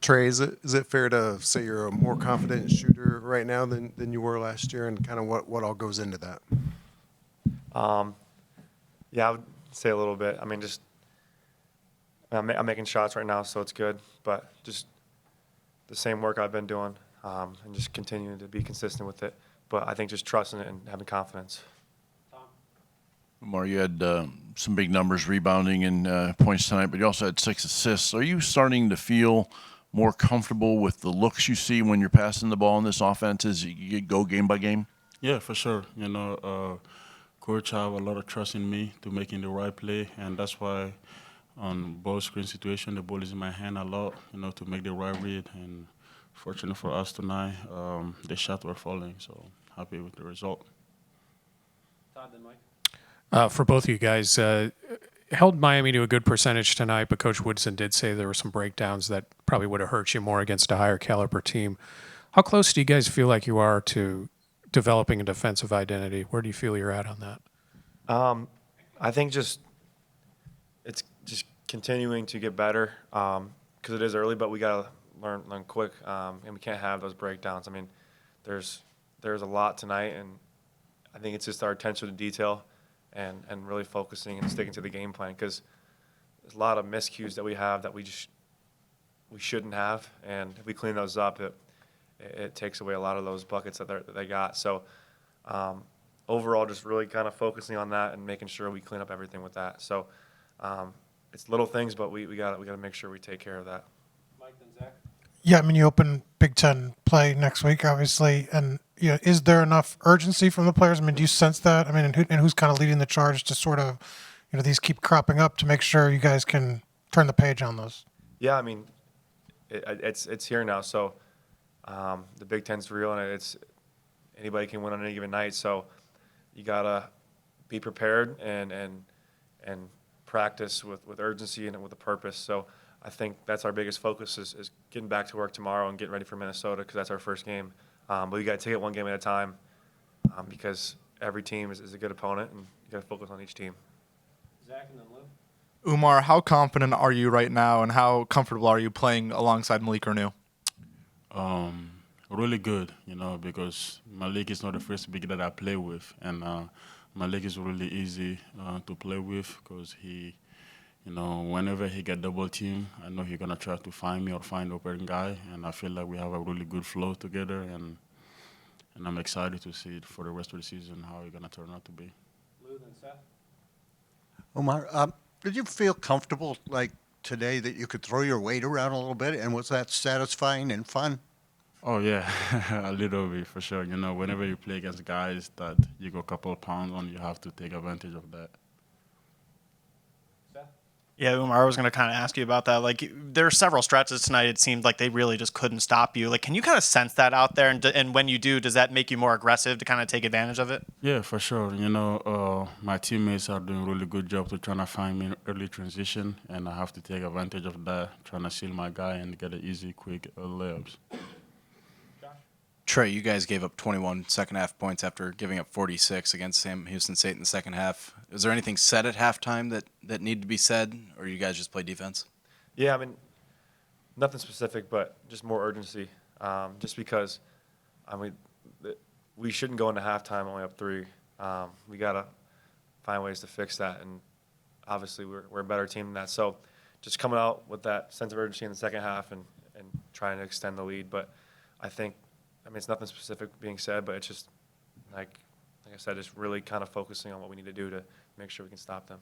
Trey, is it fair to say you're a more confident shooter right now than you were last year, and kind of what all goes into that? Yeah, I would say a little bit. I mean, just I'm making shots right now, so it's good. But just the same work I've been doing, and just continuing to be consistent with it. But I think just trusting it and having confidence. Oumar, you had some big numbers rebounding and points tonight, but you also had 6 assists. Are you starting to feel more comfortable with the looks you see when you're passing the ball in this offense as you go game by game? Yeah, for sure. Coach have a lot of trust in me to making the right play, and that's why on ball screen situation, the ball is in my hand a lot, to make the right read. And fortunate for us tonight, the shots were falling, so happy with the result. Todd, then Mike. For both of you guys, held Miami to a good percentage tonight, but Coach Woodson did say there were some breakdowns that probably would have hurt you more against a higher caliber team. How close do you guys feel like you are to developing a defensive identity? Where do you feel you're at on that? I think it's just continuing to get better because it is early, but we gotta learn quick, and we can't have those breakdowns. I mean, there's a lot tonight, and I think it's just our attention to detail and really focusing and sticking to the game plan because there's a lot of miscues that we have that we shouldn't have, and if we clean those up, it takes away a lot of those buckets that they got. So overall, just really kind of focusing on that and making sure we clean up everything with that. So it's little things, but we got to make sure we take care of that. Mike, then Zach. Yeah, I mean, you open Big Ten play next week, obviously, and is there enough urgency from the players? I mean, do you sense that? I mean, and who's kind of leading the charge to sort of, these keep cropping up to make sure you guys can turn the page on those? Yeah, I mean, it's here now. So the Big Ten's real, and it's anybody can win on any given night. So you gotta be prepared and practice with urgency and with a purpose. So I think that's our biggest focus is getting back to work tomorrow and getting ready for Minnesota because that's our first game. But you got to take it one game at a time because every team is a good opponent, and you got to focus on each team. Zach and then Lou. Oumar, how confident are you right now, and how comfortable are you playing alongside Malik Renew? Really good, because Malik is not the first big that I play with, and Malik is really easy to play with because he, whenever he get double team, I know he's gonna try to find me or find open guy, and I feel like we have a really good flow together, and I'm excited to see it for the rest of the season how it's gonna turn out to be. Lou, then Seth. Oumar, did you feel comfortable like today that you could throw your weight around a little bit, and was that satisfying and fun? Oh yeah, a little bit for sure. Whenever you play against guys that you go a couple of pounds on, you have to take advantage of that. Seth. Yeah, Oumar, I was going to kind of ask you about that. Like, there are several stretches tonight. It seemed like they really just couldn't stop you. Like, can you kind of sense that out there? And when you do, does that make you more aggressive to kind of take advantage of it? Yeah, for sure. My teammates are doing a really good job to trying to find me early transition, and I have to take advantage of that, trying to seal my guy and get an easy, quick layups. Trey, you guys gave up 21 second-half points after giving up 46 against Sam Houston State in the second half. Is there anything said at halftime that needed to be said, or you guys just play defense? Yeah, I mean, nothing specific, but just more urgency. Just because, we shouldn't go into halftime only up 3. We gotta find ways to fix that, and obviously we're a better team than that. So, just coming out with that sense of urgency in the second half and trying to extend the lead. But I think, it's nothing specific being said, but it's just like I said, just really kind of focusing on what we need to do to make sure we can stop them.